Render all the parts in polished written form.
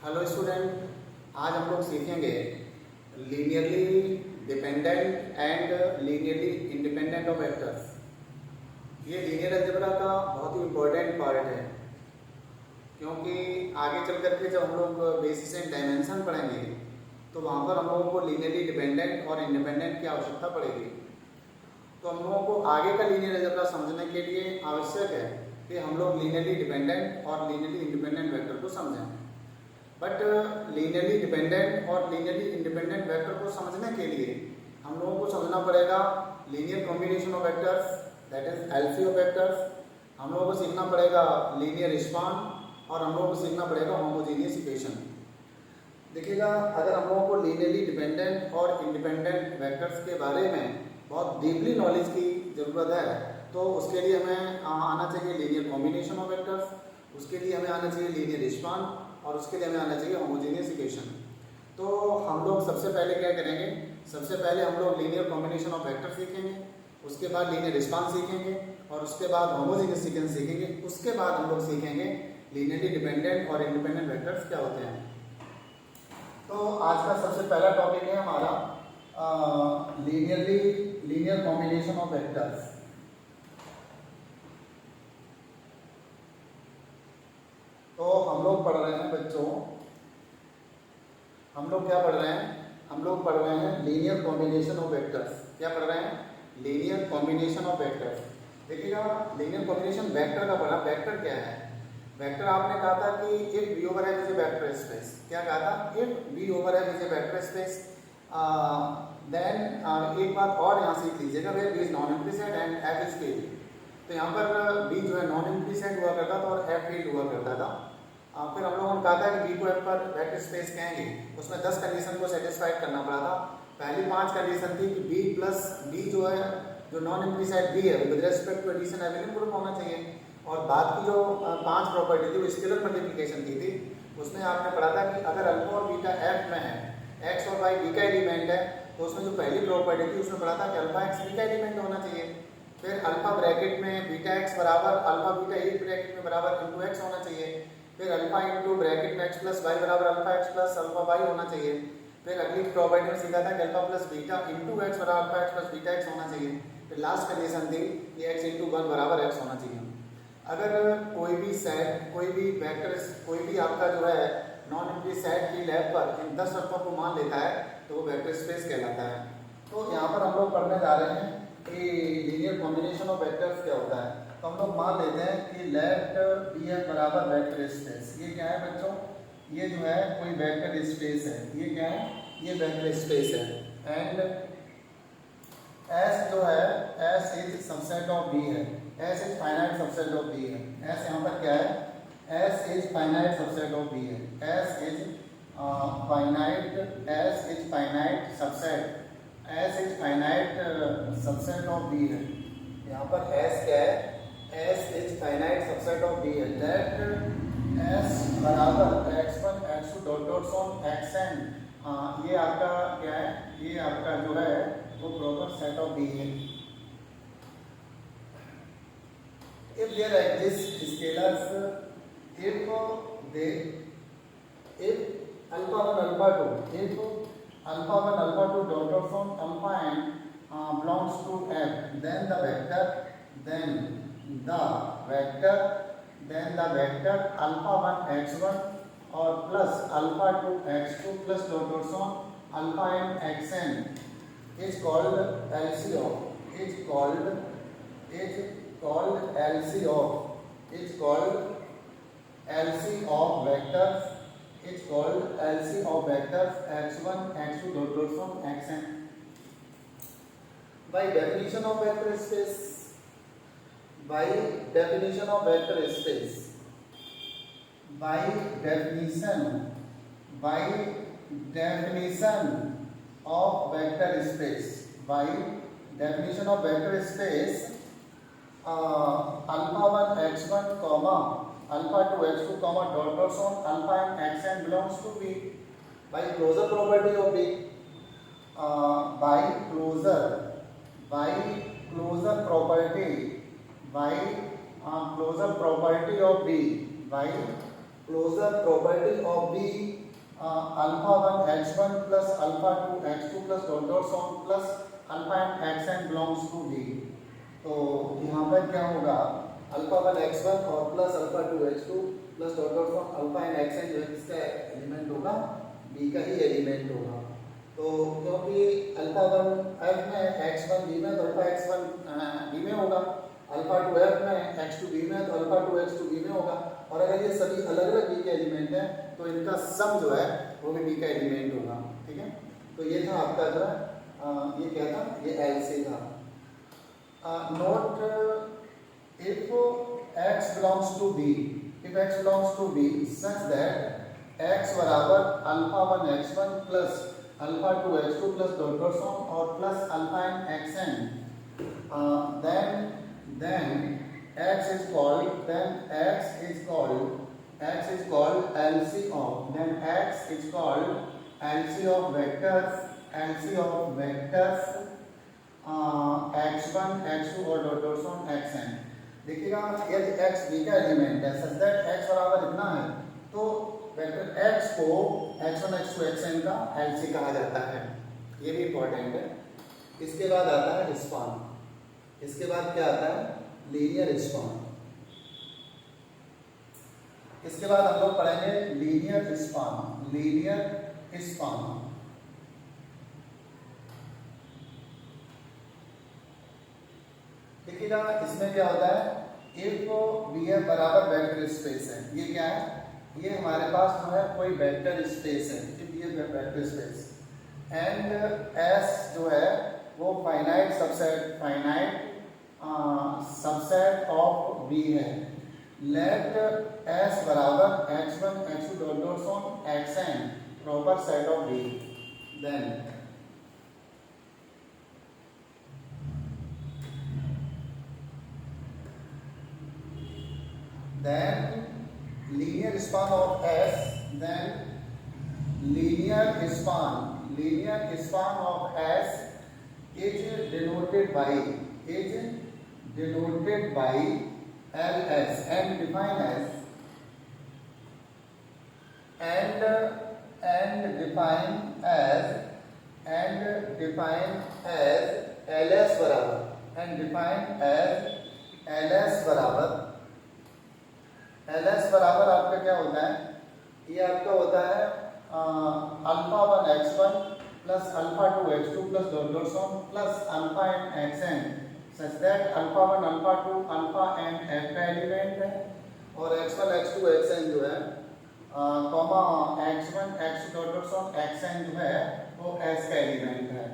Hello student, आज हम लोग सीखेंगे linearly dependent and linearly independent of vectors. ये लीनियर अलजेब्रा का बहुत ही इम्पोर्टेंट पार्ट है, क्योंकि आगे चल करके जब हम लोग बेसिस एंड डायमेंशन पढ़ेंगे तो वहाँ पर हम लोगों को लीनियरली डिपेंडेंट और इंडिपेंडेंट की आवश्यकता पड़ेगी। तो हम लोगों को आगे का लीनियर अलजेब्रा समझने के लिए आवश्यक है कि हम लोग लीनियरली डिपेंडेंट और लीनियरली इंडिपेंडेंट वेक्टर को समझें। बट लीनियरली डिपेंडेंट और लीनियरली इंडिपेंडेंट वेक्टर को समझने के लिए हम लोगों को समझना पड़ेगा linear combination of vectors, that is LC of vectors. हम लोगों को सीखना पड़ेगा लीनियर स्पान और हम लोगों को सीखना पड़ेगा होमोजेनियस इक्वेशन। देखिएगा, अगर हम लोगों को लीनियरली डिपेंडेंट और इंडिपेंडेंट वेक्टर्स के बारे में बहुत डीपली नॉलेज की ज़रूरत है तो उसके लिए हमें आना चाहिए लीनियर कॉम्बिनेशन ऑफ वेक्टर्स, उसके लिए हमें आना चाहिए लीनियर स्पान और उसके लिए हमें आना चाहिए होमोजेनियस इक्वेशन। तो हम लोग सबसे पहले क्या करेंगे, सबसे पहले हम लोग लीनियर कॉम्बिनेशन ऑफ वेक्टर सीखेंगे, उसके बाद लीनियर स्पान सीखेंगे और उसके बाद होमोजेनियस सीक्वेंस सीखेंगे। उसके बाद हम लोग सीखेंगे लीनियरली डिपेंडेंट और इंडिपेंडेंट वेक्टर्स क्या होते हैं। तो आज का सबसे पहला टॉपिक है हमारा लीनियर कॉम्बिनेशन ऑफ वेक्टर्स। तो हम लोग पढ़ रहे हैं बच्चों, हम लोग क्या पढ़ रहे हैं, हम लोग पढ़ रहे हैं लीनियर कॉम्बिनेशन ऑफ वेक्टर्स। क्या पढ़ रहे हैं? Linear combination of vectors. देखिएगा, लीनियर कॉम्बिनेशन वेक्टर का पढ़ा। वेक्टर क्या है? वेक्टर आपने कहा था कि if V over F is a vector space. क्या कहा था? If V over F is a vector space, then एक बात और यहाँ सीख लीजिएगा, where V is non implicit and F is field. तो यहाँ पर V जो है नॉन इम्प्लिसिट हुआ करता था और F फील्ड हुआ करता था। फिर हम लोगों ने कहा था कि V को F पर वेक्टर स्पेस कहेंगे। उसमें 10 कंडीशन को सेटिस्फाइड करना पड़ा था। पहली 5 कंडीशन थी कि B प्लस B जो है, जो नॉन इम्प्लिसाइड B है, विद रेस्पेक्ट टू एडिशन एवेन्यू ग्रुप होना चाहिए। और बाद की जो 5 प्रॉपर्टी थी वो स्केलर मल्टीप्लिकेशन की थी। उसमें आपने पढ़ा था कि अगर अल्फा और बीटा F में है, X और Y B का एलिमेंट है, तो उसमें जो पहली प्रॉपर्टी थी उसमें पढ़ा था कि अल्फा X B का एलिमेंट होना चाहिए। फिर अल्फा ब्रैकेट में बीटा X बराबर अल्फा बीटा एक ब्रैकेट में बराबर इंटू X होना चाहिए। फिर अल्फा इंटू ब्रैकेट में X प्लस वाई बराबर alpha X plus alpha Y होना चाहिए। फिर अगली प्रॉपर्टी में सीखा था कि alpha plus beta into X बराबर alpha X plus beta X होना चाहिए। फिर लास्ट कंडीशन थी कि X इंटू 1 बराबर X होना चाहिए। अगर कोई भी सेट, कोई भी वेक्टर, कोई भी आपका जो है नॉन एम्प्टी सेट की लैब पर इन 10 शर्तों को मान लेता है तो वो वेक्टर स्पेस कहलाता है। तो यहाँ पर हम लोग पढ़ने जा रहे हैं कि लीनियर कॉम्बिनेशन ऑफ वेक्टर्स क्या होता है। तो हम लोग मान लेते हैं कि लेट बी एफ बराबर वेक्टर स्पेस। ये क्या है बच्चों? ये जो है कोई वेक्टर स्पेस है। ये क्या है? ये वेक्टर स्पेस है। एंड एस जो है, S is subset of B है। S is finite subset of B है। एस यहाँ पर क्या है? S is finite subset of B है। S is finite, S is finite subset, S is finite subset of B है। यहाँ पर एस क्या है? S is finite subset of B है। लेट एस बराबर x1 x2 dot dot on xn। ये आपका क्या है? ये आपका जो है वो प्रॉपर सेट ऑफ बी है। If there exist scalars, if alpha 1 alpha 2, if alpha 1 alpha 2 dot dot on alpha n belongs to F, then the vector alpha 1 x1 or plus alpha 2 x2 plus dot dot on alpha n xn is called LC of, is called LC of, is called LC of vectors, is called LC of vectors x1 x2 dot dot from xn. By definition of vector space, by definition of vector space, by definition of vector space, by definition of vector space, alpha 1 x1 comma alpha 2 x2 comma dot dot on alpha n xn belongs to B. By closure property of B, by closure property of B, by closure property of B alpha 1 x1 plus alpha 2 x2 plus dot dot sum plus alpha and xn belongs to B. तो यहाँ पर क्या होगा, alpha 1 x1 और plus alpha 2 x2 plus dot dot sum alpha and xn जो है किसका element होगा, बी का ही एलिमेंट होगा। तो क्योंकि अल्फा 1 f में x1 b में तो अल्फा x1 b में होगा, अल्फा 2 f में x2 b में तो अल्फा 2 x2 b में होगा। और अगर ये सभी अलग अलग बी के एलिमेंट हैं तो इनका सम जो है वो भी बी का एलिमेंट होगा। ठीक है, तो ये था आपका जो है ये क्या था, ये एलसी था। Note if x belongs to b, if x belongs to b such that x बराबर alpha 1 x1 plus alpha 2 x2 plus dot dot sum और plus alpha and xn, then x is called LC of, then x is called LC of vectors x1 x2 और dot dot sum xn। देखिएगा यदि x b का element है सच that x बराबर इतना है तो वेक्टर x को x1 x2 xn का LC कहा जाता है। ये भी इंपॉर्टेंट है। इसके बाद आता है स्पान, इसके बाद क्या आता है, लीनियर स्पान। इसके बाद हम लोग पढ़ेंगे लीनियर स्पान। देखिएगा इसमें क्या होता है, इफ बी है बराबर वेक्टर स्पेस है, ये क्या है, ये हमारे पास जो है कोई वेक्टर स्पेस है, इफ ये वेक्टर स्पेस एंड एस जो है वो फाइनाइट सबसेट ऑफ बी है। लेट एस बराबर x1 x2 dot dot sum xn proper set of B, then linear span of S, then linear span of S is denoted by LS and define as LS बराबर आपका क्या होता है, ये आपका होता है alpha 1 x1 plus alpha 2 x2 plus dot dot sum plus alpha and xn such that alpha 1 alpha 2 alpha n f का एलिमेंट है और x1 x2 xn जो है comma x1 x2 dot dot sum xn जो है वो s का element है।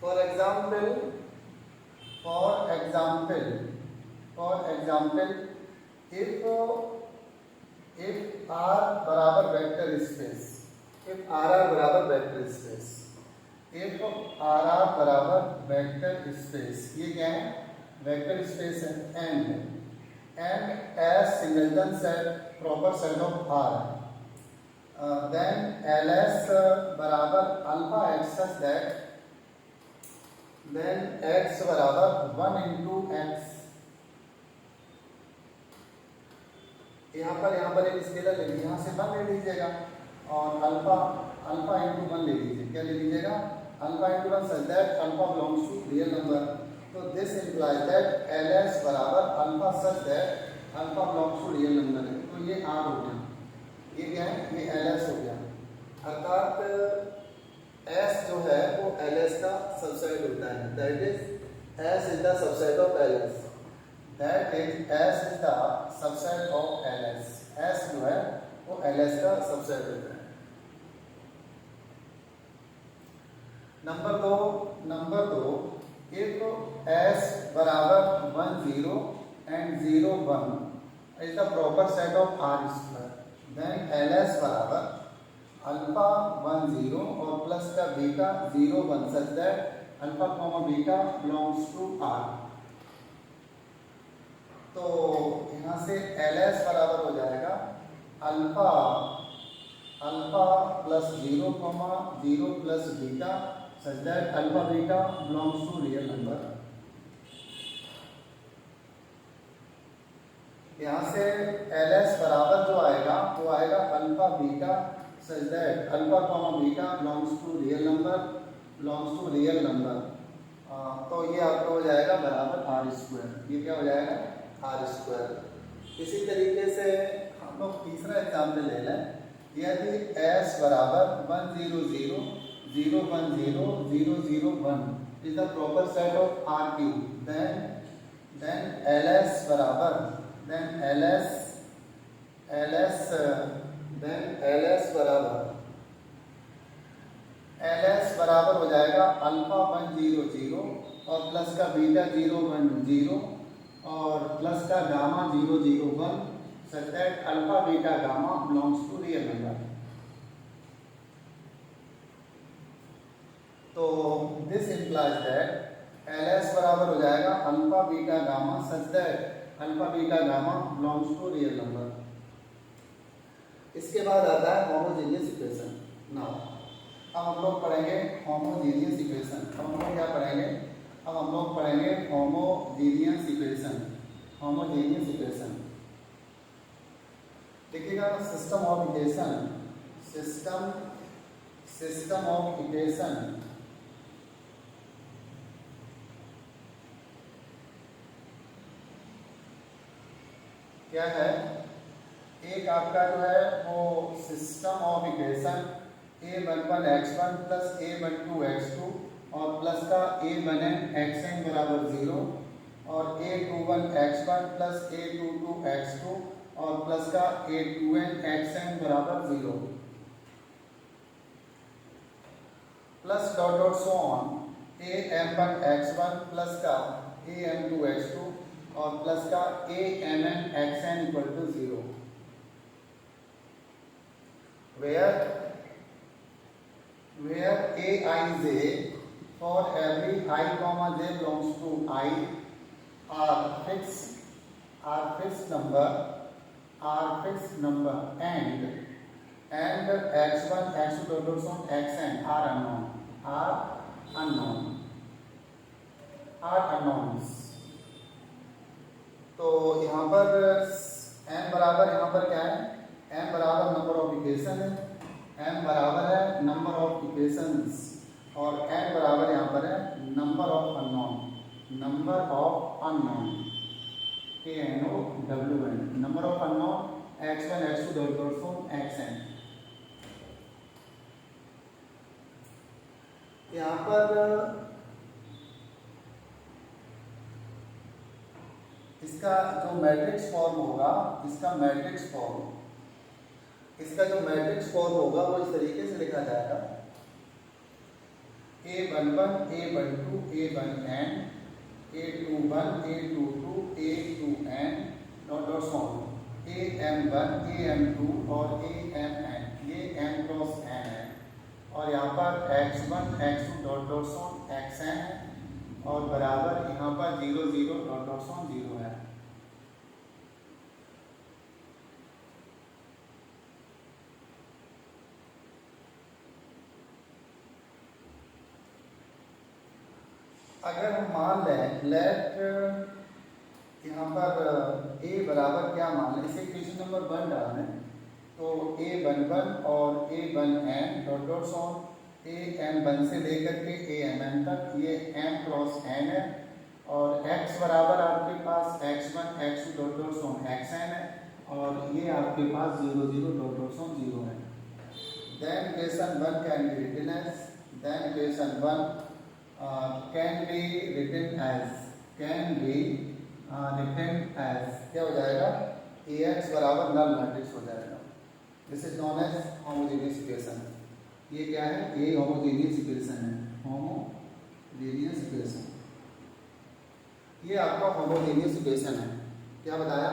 फॉर एग्जाम्पल if R बराबर वेक्टर स्पेस, if R बराबर वेक्टर स्पेस, ये क्या है, वेक्टर स्पेस है and S singleton set proper set of R, then LS बराबर alpha x such that then x बराबर 1 into x, यहाँ पर एक स्केलर ले लीजिए, यहाँ से 1 ले लीजिएगा और अल्फा इंटू 1 ले लीजिए, क्या ले लीजिएगा, alpha into 1 such that alpha belongs to real number. तो दिस इंप्लाइज दैट LS बराबर alpha such that alpha belongs to real number है। तो ये R हो गया, ये क्या है, ये LS हो गया, अर्थात S जो है वो LS का सबसेट होता है, that is S is the subset of LS, S जो है वो LS का सबसेट होता है। नंबर दो if S बराबर 1 0 and 0 1 is the proper set of R square, then LS बराबर अल्फा 1 0 और प्लस का beta 0 1 such that alpha comma beta belongs to R। तो यहाँ से LS बराबर हो जाएगा alpha plus 0 comma 0 plus beta such that alpha beta belongs to real number. यहाँ से एल एस बराबर जो आएगा वो आएगा alpha beta such that alpha comma beta belongs to real number तो ये आपका हो जाएगा बराबर आर स्क्वायर। ये क्या हो जाएगा? R square. इसी तरीके से हम लोग तीसरा एग्जाम्पल ले लें। यदि एस बराबर 1 0 0 0 1 0 0 0 1 is the proper set of R Q, then ls बराबर ls बराबर हो जाएगा अल्फा 1 0 0 और प्लस का बीटा 0 1 0 और प्लस का gamma 0 0 1 such that alpha beta gamma belongs to real number. तो दिस implies that ls बराबर हो जाएगा alpha beta gamma such that alpha beta gamma belongs to real number. इसके बाद आता है होमोजेनियस इक्वेशन। नाउ अब हम लोग पढ़ेंगे होमोजेनियस इक्वेशन। अब हम लोग क्या पढ़ेंगे? अब हम लोग पढ़ेंगे होमोजेनियस इक्वेशन। देखिएगा सिस्टम ऑफ इक्वेशन क्या है? एक आपका जो है वो system of equation a11x1 plus a12x2 और प्लस का a1n xn बराबर 0 और a21x1 प्लस a22x2 और प्लस का a2n xn बराबर 0 plus dot dot so on am1x1 plus का am2x2 और प्लस का amn xn equal to 0 where aij for every I comma j belongs to I are fixed number and x1 x2 dot dot on xn are unknowns। तो यहाँ पर m बराबर यहाँ पर क्या है? m बराबर नंबर ऑफ इक्वेशन है, m बराबर है नंबर ऑफ इक्वेशंस और n बराबर यहाँ पर है number of unknown KNOWN number of unknown x1 x2 dot dot from xn। यहाँ पर इसका जो मैट्रिक्स फॉर्म होगा इसका जो मैट्रिक्स फॉर्म होगा वो इस तरीके से लिखा जाएगा a11 a12 a1n a21 a22 a2n dot dot सो am1 am2 और amn ये m क्रॉस n है और यहाँ पर x1 x2 dot dot so xn है और बराबर यहाँ पर 0 0 डॉट डॉट सो 0 है। अगर हम मान लें लेट यहाँ पर a बराबर क्या मान लें, इसे इक्वेशन नंबर 1 डालना है तो a11 और a1n डॉट डॉट सो am1 से लेकर के amn तक ये m क्रॉस n है और x बराबर आपके पास x1 x2 dot dot so xn है और ये आपके पास 0 0 डॉट डॉट सो 0 है। Then equation 1 can be written as क्या हो जाएगा? ax बराबर नल मैट्रिक्स हो जाएगा। This is known as homogeneous equation. ये क्या है? ये होमोजेनियस इक्वेशन है, होमोजेनियस इक्वेशन। ये आपका होमोजेनियस इक्वेशन है। क्या बताया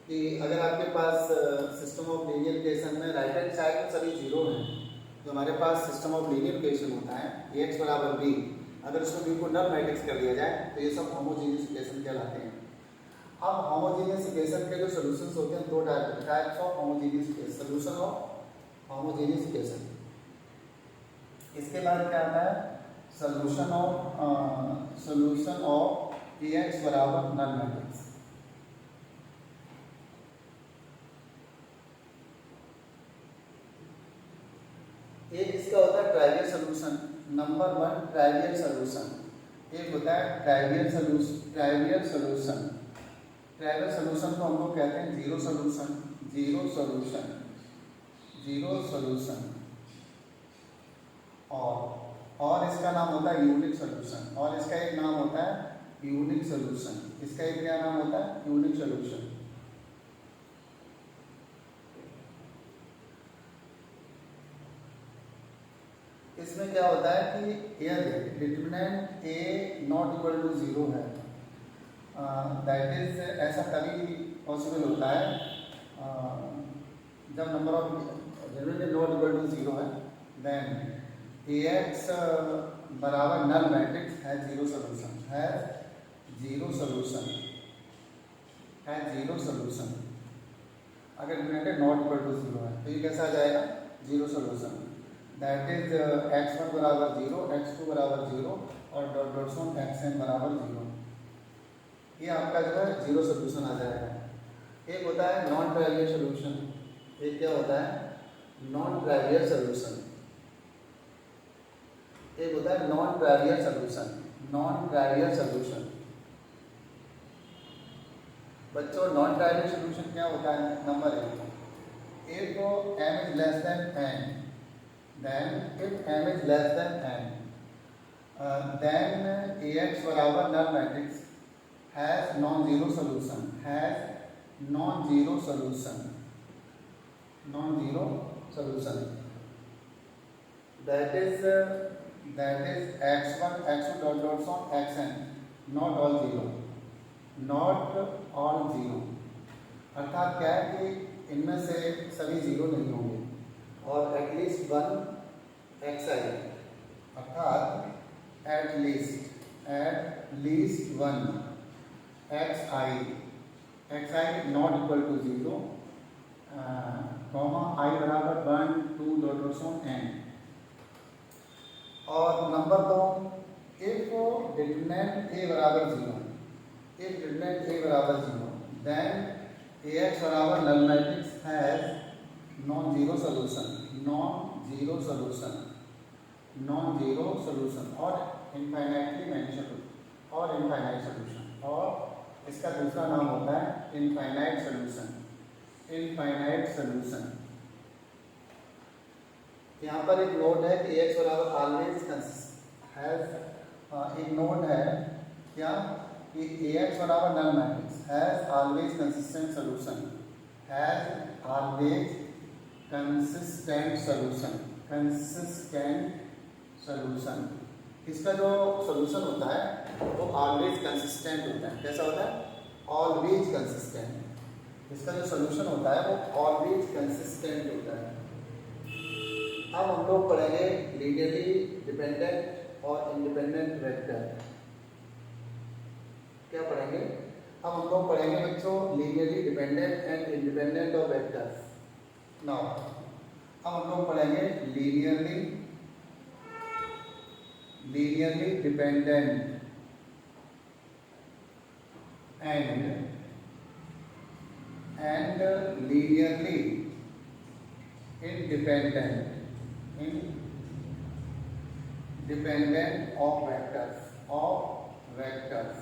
कि अगर आपके पास सिस्टम ऑफ लीनियर इक्वेशन में राइट हैंड साइड में सभी जीरो हैं, जो हमारे पास सिस्टम ऑफ लीनियर इक्वेशन होता है ax बराबर b, अगर उसको b को नल मैट्रिक्स कर दिया जाए तो ये सब होमोजेनियस इक्वेशन कहलाते हैं। अब होमोजेनियस इक्वेशन के जो सॉल्यूशंस होते हैं दो types of homogeneous equation, solution of homogeneous equation. इसके बाद क्या आता है? सॉल्यूशन ऑफ ax बराबर नल मैट्रिक्स। एक इसका होता है trivial solution, number one trivial solution. एक होता है trivial solution, trivial solution. Trivial solution को हम लोग कहते हैं zero solution, zero solution, zero solution. और इसका नाम होता है यूनिक सोल्यूशन, और इसका एक नाम होता है यूनिक सोल्यूशन। इसका एक क्या नाम होता है? Unique solution. इसमें क्या होता है कि यदि determinant A not equal to zero है, दैट इज ऐसा तभी पॉसिबल होता है जब number of determinant not equal to zero है, देन Ax बराबर नल मैट्रिक्स है जीरो सोल्यूशन, है जीरो सोल्यूशन, है जीरो सोल्यूशन। अगर determinant not equal to zero है तो ये कैसा आ जाएगा? Zero solution. That is x1 बराबर जीरो, x2 बराबर जीरो और डॉट डॉट सो xn बराबर जीरो। ये आपका जो है जीरो सोल्यूशन आ जाएगा। एक होता है नॉन ट्राइवियल सोल्यूशन, एक क्या होता है? Non trivial solution. एक होता है non trivial solution, non trivial solution. बच्चों नॉन ट्राइवियल सोल्यूशन क्या होता है? नंबर एक तो m is less than n, then if m is less than n, then Ax बराबर null matrix has non zero solution, has non zero solution, non zero solution. That is x1 x2 dot dot so xn not all zero, not all zero. अर्थात क्या है कि इनमें से सभी zero नहीं होंगे और एटलीस्ट वन xi, अर्थात at least one xi not equal to zero, comma i बराबर 1 2 डॉट डॉट सो n। और नंबर दो, इफ डिटरमिनेंट a बराबर जीरो, इफ डिटरमिनेंट a बराबर जीरो, देन Ax बराबर null matrix has non zero solution, non zero solution, non zero solution और infinitely manifest और infinite solution. और इसका दूसरा नाम होता है इनफाइनाइट सोल्यूशन, इनफाइनाइट सोल्यूशन। यहाँ पर एक नोट है कि Ax बराबर ऑलवेज हैज, एक नोट है क्या कि Ax बराबर null matrix has always consistent solution, has always consistent solution, consistent solution. इसका जो सोल्यूशन होता है वो ऑलवेज कंसिस्टेंट होता है। कैसा होता है? Always consistent. इसका जो सोल्यूशन होता है वो ऑलवेज कंसिस्टेंट होता है। अब हम लोग पढ़ेंगे लीनियरली डिपेंडेंट और इंडिपेंडेंट वेक्टर। क्या पढ़ेंगे? अब हम लोग पढ़ेंगे बच्चों linearly dependent and independent of vectors. Now अब हम लोग पढ़ेंगे linearly dependent and linearly independent of vectors,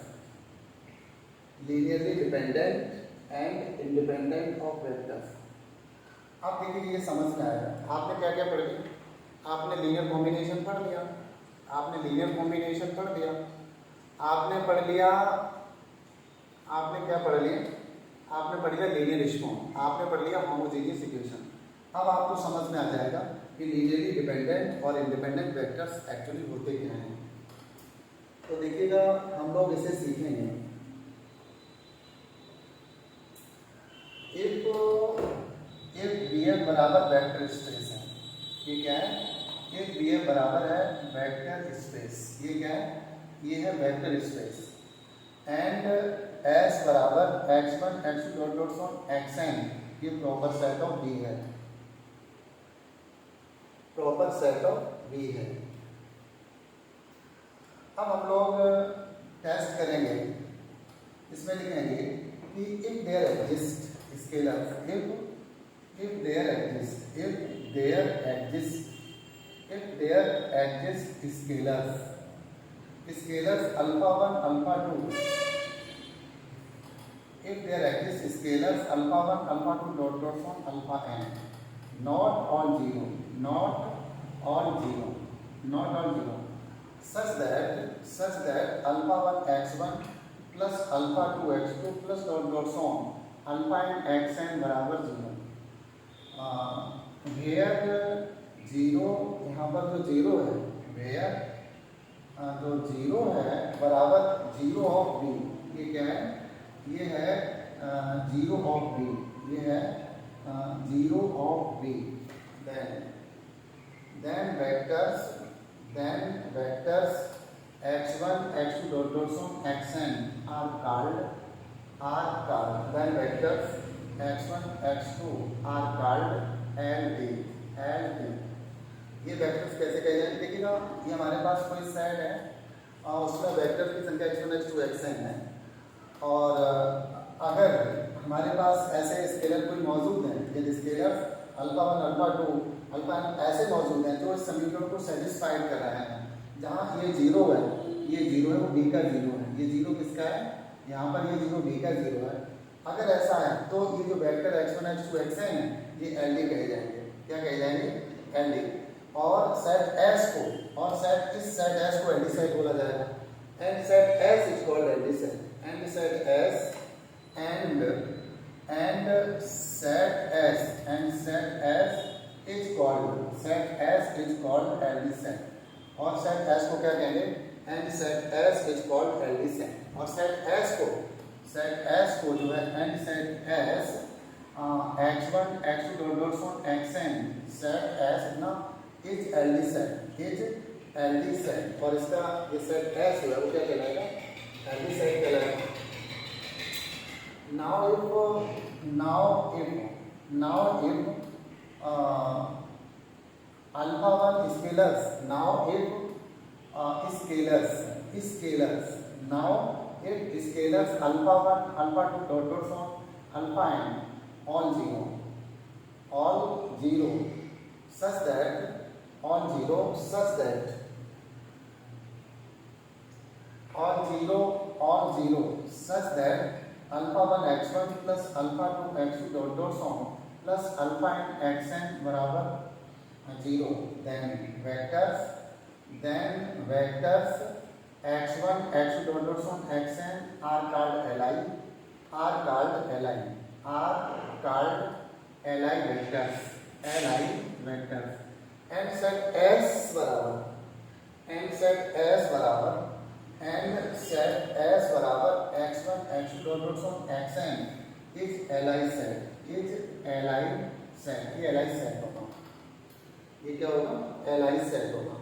linearly dependent and independent of vectors। आप देखिए ये समझ में आएगा। आपने क्या क्या पढ़ लिया? आपने लीनियर कॉम्बिनेशन पढ़ लिया, आपने लीनियर कॉम्बिनेशन पढ़ लिया, आपने पढ़ लिया, आपने क्या पढ़ लिया? आपने पढ़ लिया लीनियर रिस्पॉन्स, आपने पढ़ लिया होमोजेनियस इक्वेशन। अब आपको समझ में आ जाएगा कि लीनियरली डिपेंडेंट और इंडिपेंडेंट वेक्टर्स एक्चुअली होते क्या हैं। तो देखिएगा हम लोग इसे सीखेंगे। if Bf बराबर वेक्टर स्पेस है, ये क्या है? if Bf बराबर है वेक्टर स्पेस, ये क्या है? ये है वेक्टर स्पेस। एंड S बराबर x1 x2 dot dot so xn, ये प्रॉपर सेट ऑफ B है, प्रॉपर सेट ऑफ V है। अब हम लोग टेस्ट करेंगे, इसमें लिखेंगे कि if there exist scalar, if there exist if there exist scalars alpha 1 alpha 2, if there exist scalars alpha 1 alpha 2 dot dot from alpha n, not on 0, not on 0, not on 0, such that alpha 1 x1 plus alpha 2 x2 plus dot dot from alpha n xn बराबर 0, where 0, यहाँ पर जो 0 है, where जो 0 है बराबर 0 of B, ये क्या है, ये है 0 ऑफ बी, ये है 0 of B, then vectors x1 x2 dot dot from xn are called then vectors x1 x2 are called LD। ये वेक्टर्स कैसे कहे जाएंगे, देखिएगा ये हमारे पास कोई सेट है और उसमें वेक्टर की संख्या x1 x2 xn है, और अगर हमारे पास ऐसे स्केलर कोई मौजूद हैं, यदि scalar alpha 1 alpha 2 alpha n ऐसे मौजूद हैं जो इस समीकरण को सेटिस्फाइड कर रहे हैं, जहाँ ये 0 है, ये 0 है, वो b का 0 है, ये 0 किसका है, यहाँ पर ये 0 b का 0 है, अगर ऐसा है तो ये जो वेक्टर x1 x2 xn है ये LD कहे जाएंगे, क्या कहे जाएंगे, LD। और सेट S को, और सेट इस सेट S को LD सेट बोला जाएगा, and set S is called LD set, and set S and set S is called LD set, और set S को क्या कहेंगे, and set S is called LD set, और set S को जो है and set S x1 x2 dot dot from xn set S ना is LD set, और इसका ये set S है वो क्या कहलाएगा, LD set कहलाएगा। Now if alpha 1 scalars, now if scalars alpha 1 alpha 2 dot dot from alpha n all 0 such that alpha 1 x1 plus alpha 2 x2 dot dot from plus alpha n xn बराबर 0, then vectors x1 x2 dot dot from xn are called Li vectors, and set S बराबर x1 x2 dot dot from xn is Li set, ये Li set होगा, ये क्या होगा, Li set होगा।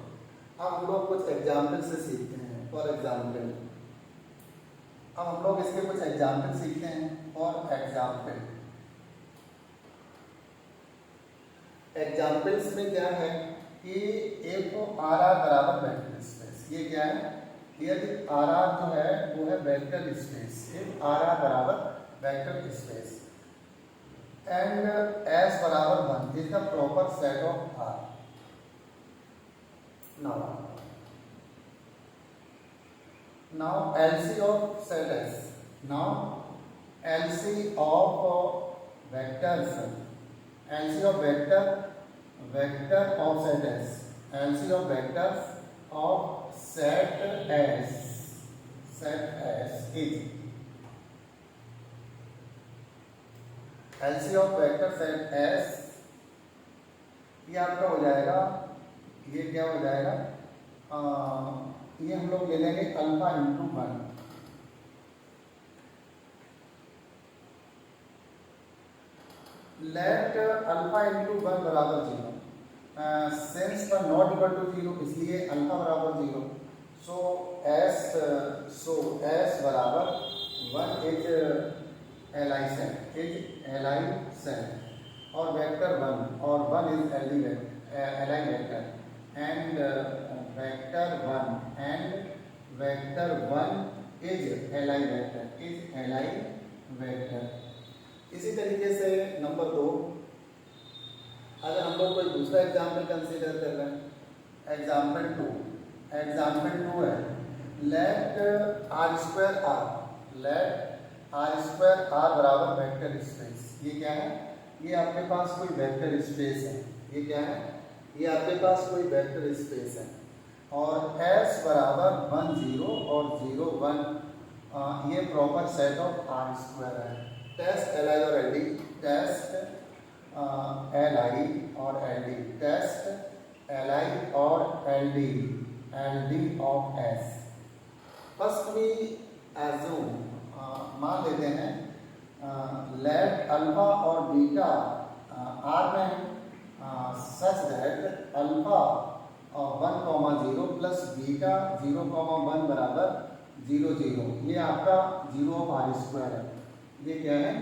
अब हम लोग कुछ एग्जाम्पल से सीखते हैं, फॉर एग्जाम्पल अब हम लोग इसके कुछ एग्जाम्पल सीखते हैं, फॉर एग्जाम्पल्स में क्या है कि एक तो आर बराबर वेक्टर स्पेस, ये क्या है, यदि आर जो है वो है वेक्टर स्पेस, आर बराबर वेक्टर स्पेस, एंड एस बराबर 1 is the proper set of R. Now LC of set S, LC of vectors, LC of vector of set S, LC of vectors of set S is LC of vector set S, ये आपका हो जाएगा, ये क्या हो जाएगा, ये हम लोग ले लेंगे alpha into 1, let alpha into 1 बराबर 0, सिंस पर नॉट इक्वल टू 0 इसलिए अल्फा बराबर 0, सो एस बराबर 1 इज Li set, और वेक्टर 1 और 1 is Li vector, and vector 1 is Li vector। इसी तरीके से नंबर 2, अगर हम लोग कोई दूसरा एग्जाम्पल कंसीडर कर रहे हैं, एग्जाम्पल टू है लेट आर स्क्वायर आर बराबर वेक्टर स्पेस। ये क्या है? ये आपके पास कोई वेक्टर स्पेस है। ये क्या है? ये आपके पास कोई वेक्टर स्पेस है और S बराबर 1 0 और 0 1 ये proper set of R square है। टेस्ट एल आई और L D, test L I और L D, test L I और L D of S. First we assume, मान लेते हैं लेट अल्फा और बीटा आर में such that alpha 1,0 plus beta 0,1 बराबर 0 0। ये आपका 0 ऑफ आर स्क्वायर है। ये क्या है?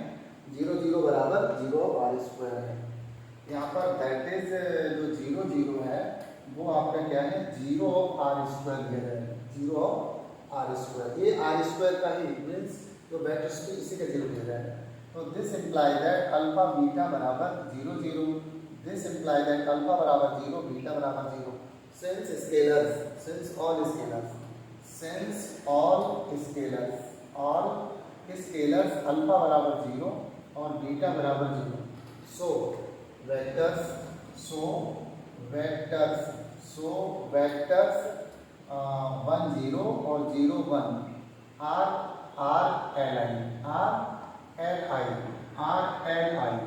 0 0 बराबर 0 ऑफ आर स्क्वायर है। यहाँ पर दैट इज जो 0 0 है वो आपका क्या है? 0 ऑफ आर स्क्वायर दे रहा है। 0 ऑफ आर स्क्वायर, ये आर स्क्वायर का ही मीन्स जो वेक्टर स्पेस इसी का 0 दे रहा है। तो this imply that alpha beta बराबर 0 0, दिस इम्प्लाई दैट अल्फा बराबर 0 बीटा बराबर 0। सिंस ऑल स्केलर्स अल्फा बराबर 0 और बीटा बराबर 0, सो वेक्टर्स 1 0 और 0 1 R L I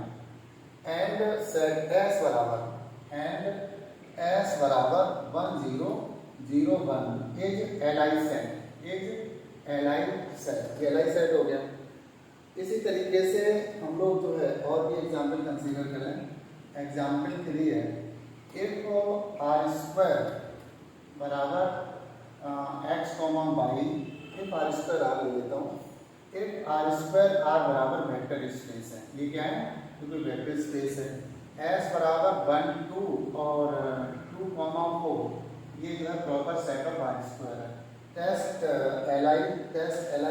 and set S बराबर 1 0 0 1 इज एल आई सेट। ये एल आई सेट हो गया। इसी तरीके से हम लोग जो है और भी एग्जाम्पल कंसीडर करें। एग्जाम्पल 3 है इफ आर स्क्वायर बराबर X comma Y, if R square R ले लेता हूँ, इफ आर स्क्वायर आर बराबर वेक्टर स्पेस है। ये क्या है? क्योंकि वेक्टर स्पेस है। एस बराबर 1 2 और 2,4 ये जो है proper set of R square है। टेस्ट एल आई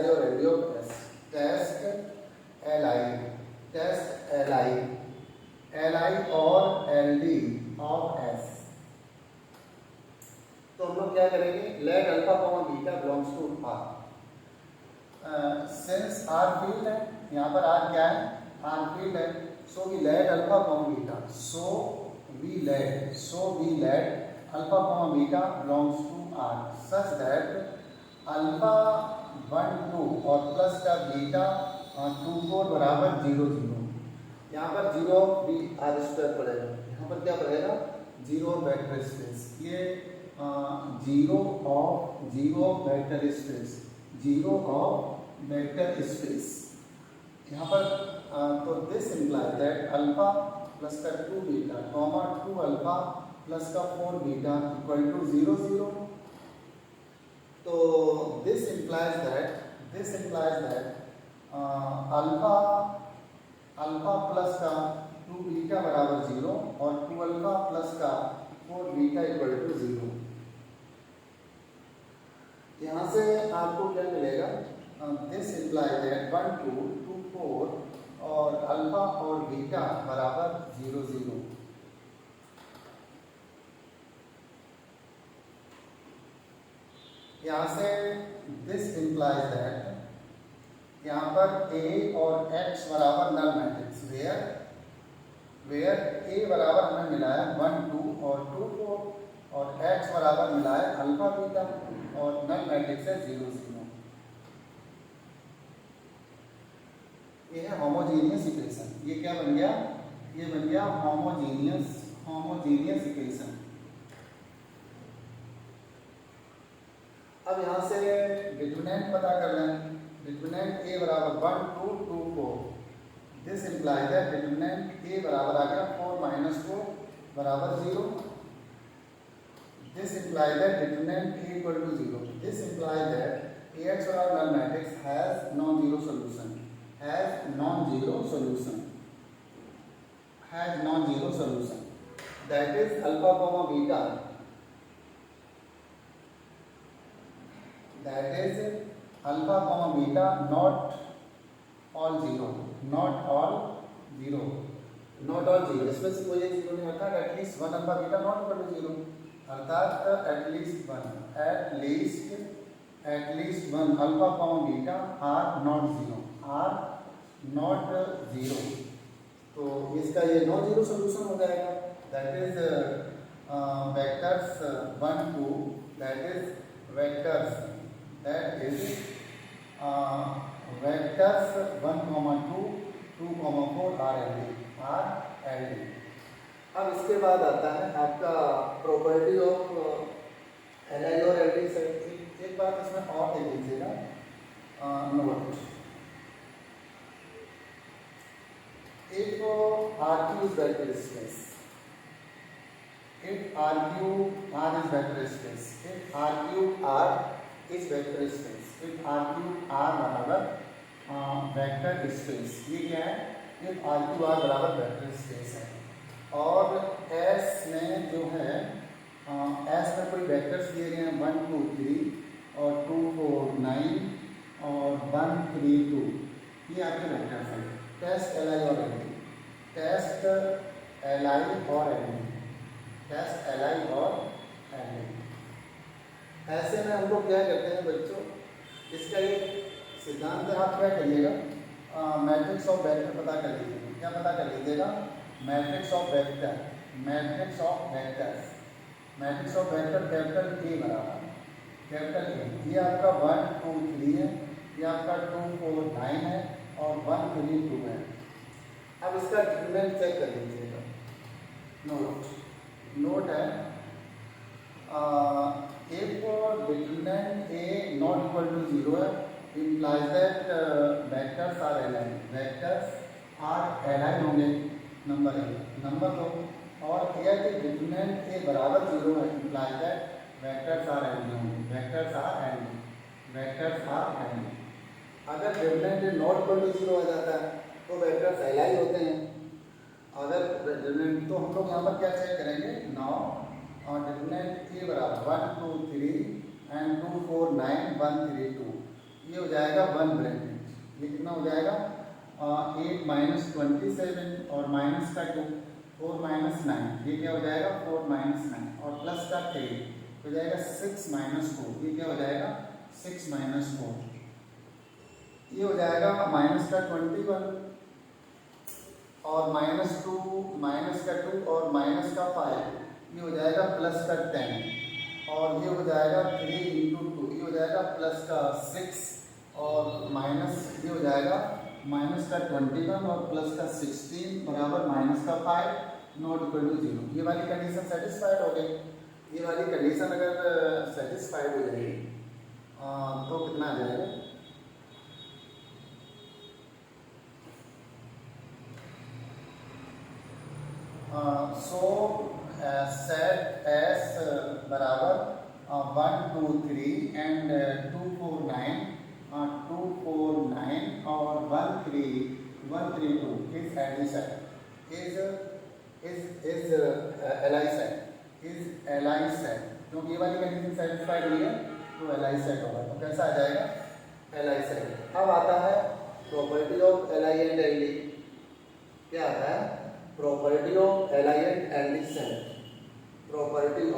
और L D of S, test L I और एल डी ऑफ एस। तो हम लोग क्या करेंगे? Let alpha comma beta belongs to R. Since R field है, यहाँ पर आर क्या है? आर फील्ड है। So we let alpha comma beta, so we let alpha comma beta belongs to R such that alpha 1 2 और plus का beta 2 4 बराबर 0 0। यहाँ पर 0 भी आर स्क्वायर पड़ेगा। यहाँ पर क्या पड़ेगा? 0 वेक्टर स्पेस। ये 0 of vector space, 0 of vector space. यहाँ पर तो this imply that alpha plus का 2 बीटा कॉमा 2 अल्फा प्लस का 4 बीटा इक्वल टू 0 0। तो this implies that alpha plus का 2 बीटा बराबर 0 और 2 अल्फा प्लस का 4 बीटा इक्वल टू 0। यहाँ से आपको क्या मिलेगा? दिस इम्प्लाई दैट 1 2 2 4 और अल्फा और बीटा बराबर 0 0। यहाँ से दिस इम्प्लाइज दैट यहाँ पर a और x बराबर नल मैट्रिक्स, वेयर a बराबर हमें मिला है 1 2 और 2 4 और x बराबर मिला है अल्फा बीटा और नल मैट्रिक्स है 0 0। ये है होमोजेनियस इक्वेशन। ये क्या बन गया? ये बन गया होमोजेनियस इक्वेशन। अब यहाँ से डिटरमिनेंट पता कर लें। डिटरमिनेंट a बराबर 1 2 2 4, this imply that determinant a बराबर आ गया 4 - 4 बराबर 0। This imply that determinant a equal to 0। This imply that ax बराबर null matrix has non zero solution, that is alpha comma beta, not all zero। इसमें से कोई एक जीरो नहीं रखा, at least 1 alpha beta not equal to 0। अर्थात at least one alpha comma beta are not zero. तो इसका ये नॉन जीरो सोल्यूशन हो जाएगा। That is vectors 1 2, that is vectors 1 2 2 4 are L D. अब इसके बाद आता है आपका प्रॉपर्टी ऑफ एल आई और एल डी से। एक बात इसमें और देख लीजिएगा, note if RQ is vector space, if RQ R is vector space, if RQ R is vector space, if RQ R बराबर वेक्टर स्पेस, ये क्या है? if RQ R बराबर वेक्टर स्पेस है और S में जो है S में कोई वेक्टर्स दिए गए हैं 1 2 3 और 2 4 9 और 1 3 2, ये आपके वेक्टर्स हैं। टेस्ट एल आई और L D, test L I और L D, test L I और एल डी। ऐसे में हम लोग क्या करते हैं बच्चों, इसका एक सिद्धांत है, आप क्या करिएगा, मैट्रिक्स ऑफ वेक्टर पता कर लीजिएगा। क्या पता कर लीजिएगा? Matrix of vector, matrix of vectors, matrix of vector capital A बराबर कैपिटल ए, ये आपका 1 2 3 है, ये आपका 2 4 9 है और 1 3 2 है। अब इसका डिटरमिनेंट चेक कर लीजिएगा। नोट है if determinant A not equal to 0 है, implies that vectors are aligned, vectors are aligned होंगे, नंबर 1। नंबर 2, और यह कि determinant A बराबर 0 है, implies that vectors are aligned होंगे, vectors are aligned, vectors are aligned। अगर डिटरमिनेंट नॉट इक्वल टू 0 आ जाता है तो वेक्टर्स एलाइन होते हैं। अगर डिटरमिनेंट, तो हम लोग यहाँ पर क्या चेक करेंगे? नाउ डिटरमिनेंट ए बराबर 1 2 3 एंड 2 4 9 1 3 2, ये हो जाएगा 1 ब्रैकेट, ये कितना हो जाएगा? 8 - 27 और माइनस का 2 4 - 9, ये क्या हो जाएगा? 4 - 9 और प्लस का 3 हो जाएगा 6 - 4, ये क्या हो जाएगा? 6 - 4, ये हो जाएगा माइनस का 21 और -2 माइनस का 2 और माइनस का 5, ये हो जाएगा प्लस का 10 और ये हो जाएगा 3 × 2, ये हो जाएगा प्लस का 6 और माइनस, ये हो जाएगा माइनस का 21 और प्लस का 16 बराबर माइनस का 5 नॉट इक्वल टू 0। ये वाली कंडीशन सेटिस्फाइड हो गई। ये वाली कंडीशन अगर सेटिस्फाइड हो जाएगी तो कितना आ जाएगा? सेट एस बराबर 1 2 3 एंड 2 4 9 2 4 9 और 1 3 2 is L I set, is L I set, क्योंकि ये वाली कंडीशन सेटिस्फाइड हुई है तो एलाई सेट होगा। तो कैसा आ जाएगा? L I set. अब आता है property of L I and L D. क्या आता है? Property of L I and L D set, property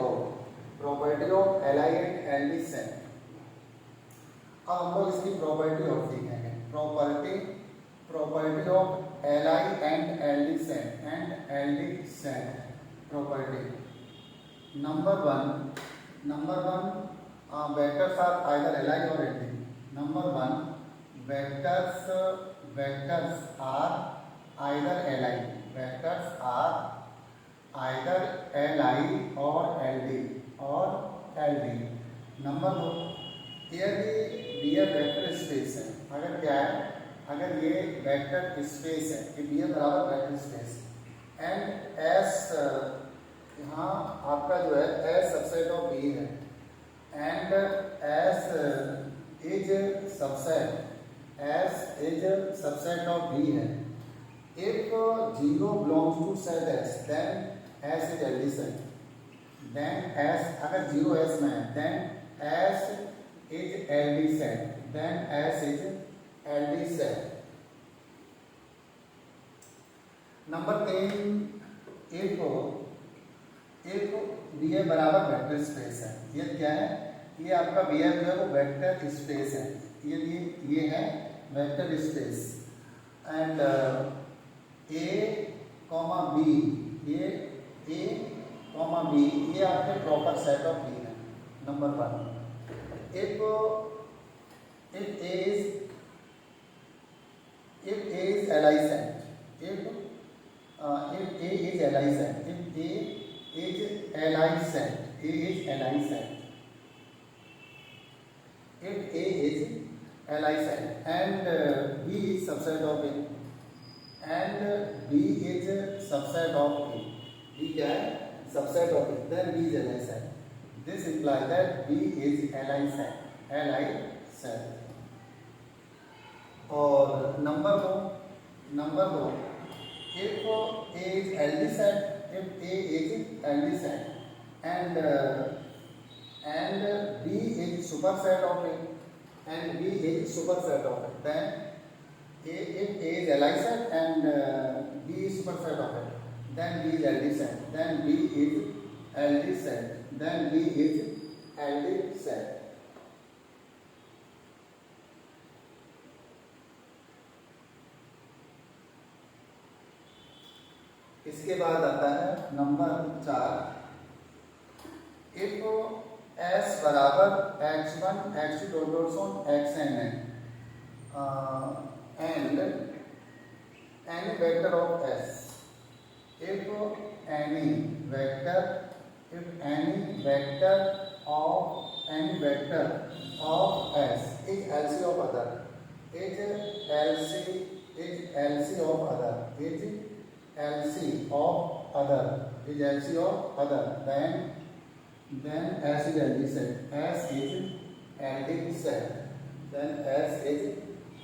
of L I and L D set. अब हम लोग इसकी प्रॉपर्टी ऑफ सीखेंगे। Property of L I and L D set property. Number one vectors are either L I और L D. Number 1 vectors are either L I, vectors are either L I और L D. Number 2, यदि vector space है, अगर क्या है, अगर ये vector space है कि बी बराबर वेक्टर स्पेस एंड एस, यहाँ आपका जो है एस सबसेट ऑफ बी है and S is subset of B है। If 0 belongs to set S, then S is LD set. Then S, अगर 0 S में है, then S is LD set. Then S is LD set. Number 3, if B F बराबर vector space है। ये क्या है, ये आपका बी एफ जो है वो वेक्टर स्पेस है। ये है vector space and A comma B, ये ए कॉमा बी ये आपके प्रॉपर सेट ऑफ बी है। Number 1, if A is Licent, if A is Licent, if A is Licent, A is Licent, if A is Licent and B is subset of A and B is subset of A, B क्या है, subset of A, then B is Licent. This implies that B is Licent. और number 2, if A is LD-set, if A is LD-set and B is superset of A and B is superset of A, then if A is Licent and B is superset of A, then B is LD-set, then B is LD-set, then B is LD-set. इसके बाद आता है number 4, if S बराबर x1 x2 dot on xn है and any vector of S, if any vector of S is LC of other, then S is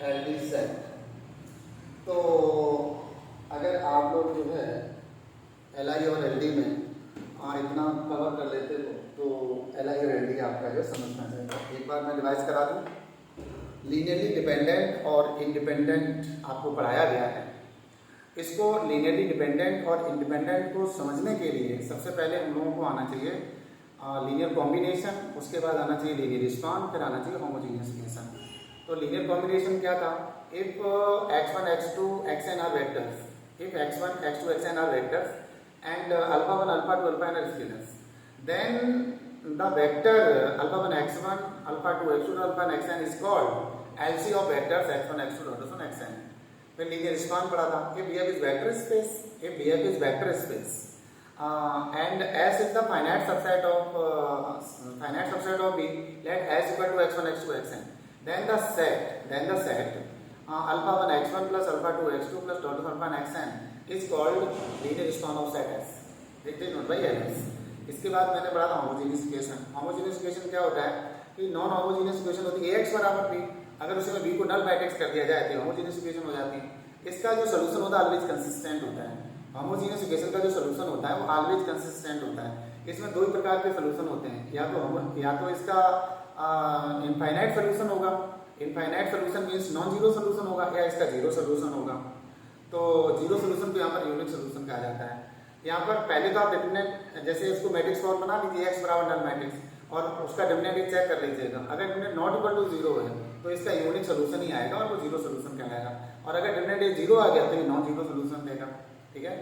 LD set, तो अगर आप लोग जो है LI और LD में इतना कवर कर लेते हो तो LI और LD आपका जो समझना चाहिए। एक बार मैं रिवाइज करा दूँ, लीनियरली डिपेंडेंट और इंडिपेंडेंट आपको पढ़ाया गया है। इसको लीनियरली डिपेंडेंट और इंडिपेंडेंट को समझने के लिए सबसे पहले हम लोगों को आना चाहिए लीनियर कॉम्बिनेशन, उसके बाद आना चाहिए लीनियर रिस्पॉन्स, फिर आना चाहिए होमोजेनियस इक्वेशन। तो लीनियर कॉम्बिनेशन क्या था, if x1 x2 xn are vectors, if x1 x2 xn are vectors and alpha 1 alpha 2 alpha n are scalars, then the vector alpha 1 x1 alpha 2 x2 alpha n xn is called LC of vectors x1 x2 dot on xn। फिर linear response पढ़ा था, if BF is vector space, if BF is vector space and S is the finite subset of B, let S equal to x1 x2 xn, then the set alpha 1 x1 plus alpha 2 x2 plus dot of alpha n xn is called linear response of set S, देखते हैं note by LS। इसके बाद मैंने पढ़ा था homogeneous equation. Homogeneous equation क्या होता है कि नॉन होमोजेनियस इक्वेशन होती है AX बराबर B, अगर उसमें B को नल मैट्रिक्स कर दिया जाए तो होमोजेनियस इक्वेशन हो जाती है। इसका जो सोल्यूशन होता है ऑलवेज कंसिस्टेंट होता है। होमोजेनियस इक्वेशन का जो सोल्यूशन होता है वो ऑलवेज कंसिस्टेंट होता है। इसमें दो ही प्रकार के सोल्यूशन होते हैं, या तो इसका इनफाइनाइट सोल्यूशन होगा, infinite solution means non zero solution होगा, या इसका जीरो सोल्यूशन होगा। तो जीरो सोल्यूशन को यहाँ पर यूनिक सोल्यूशन कहा जाता है। यहाँ पर पहले तो आप डिटरमिनेंट, जैसे इसको मैट्रिक्स फॉर्म बना लीजिए x बराबर नल मैट्रिक्स और उसका डिटरमिनेंट चेक कर लीजिएगा। अगर determinant not equal to zero है तो इसका यूनिक सोल्यूशन ही आएगा और वो जीरो सोल्यूशन कहलाएगा, और अगर डिटरमिनेंट जीरो आ गया तो ये नॉन जीरो सोल्यूशन देगा। ठीक है,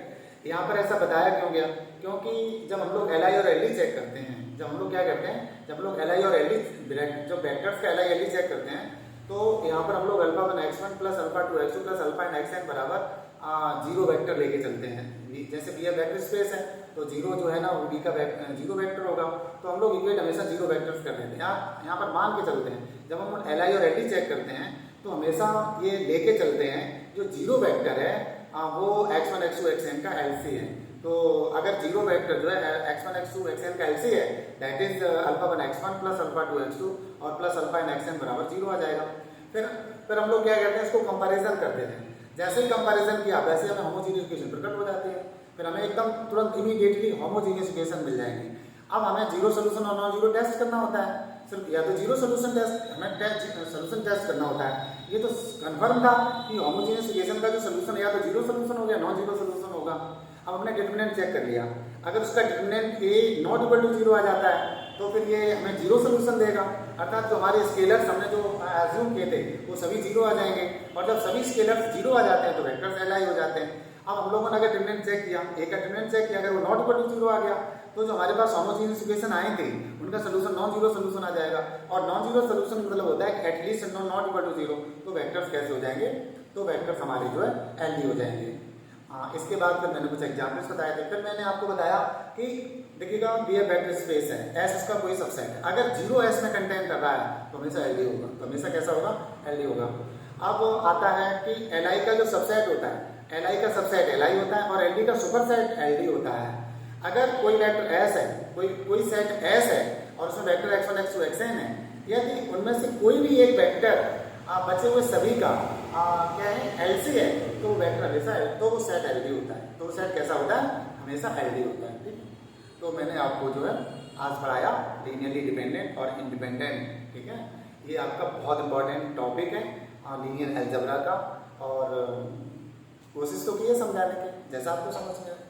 यहाँ पर ऐसा बताया क्यों गया, क्योंकि जब हम लोग LI और LD चेक करते हैं, जब हम लोग क्या करते हैं, जब हम लोग LI और LD जो वेक्टर्स का LI LD चेक करते हैं, तो यहाँ पर हम लोग alpha 1 x1 plus alpha 2 x2 plus alpha n xn बराबर जीरो वेक्टर लेके चलते हैं। जैसे बी वेक्टर स्पेस है तो जीरो जो है ना वो बी का जीरो वेक्टर होगा, तो हम लोग इक्वेट हमेशा जीरो वेक्टर्स कर लेते हैं। यहाँ पर मान के चलते हैं, जब हम LI और LD चेक करते हैं तो हमेशा ये लेके चलते हैं जो जीरो वेक्टर है वो x1 x2 xn का LC है। तो अगर जीरो वेक्टर जो है x1 x2 xn का LC है, that is alpha 1 x1 plus alpha 2 x2 और प्लस अल्फा n xn बराबर जीरो आ जाएगा। फिर हम लोग क्या करते हैं, इसको कंपैरिजन कर देते हैं। जैसे ही कंपैरिजन किया वैसे हमें होमोजेनियस इक्वेशन प्रकट हो जाती है, फिर हमें एकदम तुरंत इमीडिएटली होमोजेनियस इक्वेशन मिल जाएगी। अब हमें जीरो सोल्यूशन और नॉन जीरो टेस्ट करना होता है, सिर्फ या तो जीरो सोल्यूशन टेस्ट, हमें सोल्यूशन टेस्ट करना होता है। ये तो कन्फर्म था कि होमोजेनियस इक्वेशन का जो सोल्यूशन है या तो जीरो सोल्यूशन हो गया, नॉन जीरो सोल्यूशन होगा। अब हमने डिटरमिनेंट चेक कर लिया, अगर उसका determinant A not equal to 0 आ जाता है तो फिर ये हमें जीरो सोल्यूशन देगा, अर्थात जो हमारे स्केलर्स हमने जो एज्यूम किए थे वो सभी जीरो आ जाएंगे, और जब सभी स्केलर्स जीरो आ जाते हैं तो वेक्टर्स एल आई हो जाते हैं। अब हम लोगों ने अगर डिटरमिनेंट चेक किया, ए का डिटरमिनेंट चेक किया, अगर वो नॉट इक्वल टू 0 आ गया तो जो हमारे पास होमोजेनियस इक्वेशन आए थे उनका सोल्यूशन नॉन जीरो सोल्यूशन आ जाएगा, और नॉन जीरो सोल्यूशन मतलब होता है एटलीस्ट नॉट इक्वल टू 0, तो वेक्टर्स कैसे हो जाएंगे, तो वेक्टर्स हमारे जो है एलडी हो जाएंगे। इसके बाद फिर मैंने कुछ एग्जाम्पल्स बताए थे, फिर मैंने आपको बताया कि देखिएगा ये वेक्टर स्पेस है, एस इसका कोई सबसेट है, अगर 0 एस में कंटेन कर रहा है तो हमेशा एलडी होगा, तो हमेशा कैसा होगा, एलडी होगा। अब आता है कि एल आई का जो सबसेट होता है, एल आई का सबसेट एल आई होता है और एल डी का सुपरसेट एल डी होता है। अगर कोई वेक्टर एस है, कोई सेट एस है और उसमें वेक्टर x1 x2 xn है, यदि उनमें से कोई भी एक वेक्टर बचे हुए सभी का क्या है एलसी है, तो वेक्टर हमेशा तो वो सेट एलडी होता है, तो वो सेट कैसा होता है, हमेशा एलडी होता है। ठीक है, तो मैंने आपको जो है आज पढ़ाया लीनियरली डिपेंडेंट और इंडिपेंडेंट। ठीक है, ये आपका बहुत इंपॉर्टेंट टॉपिक है लीनियर अलजेब्रा का, और कोशिश तो की है समझाने की जैसा आपको समझ में आए।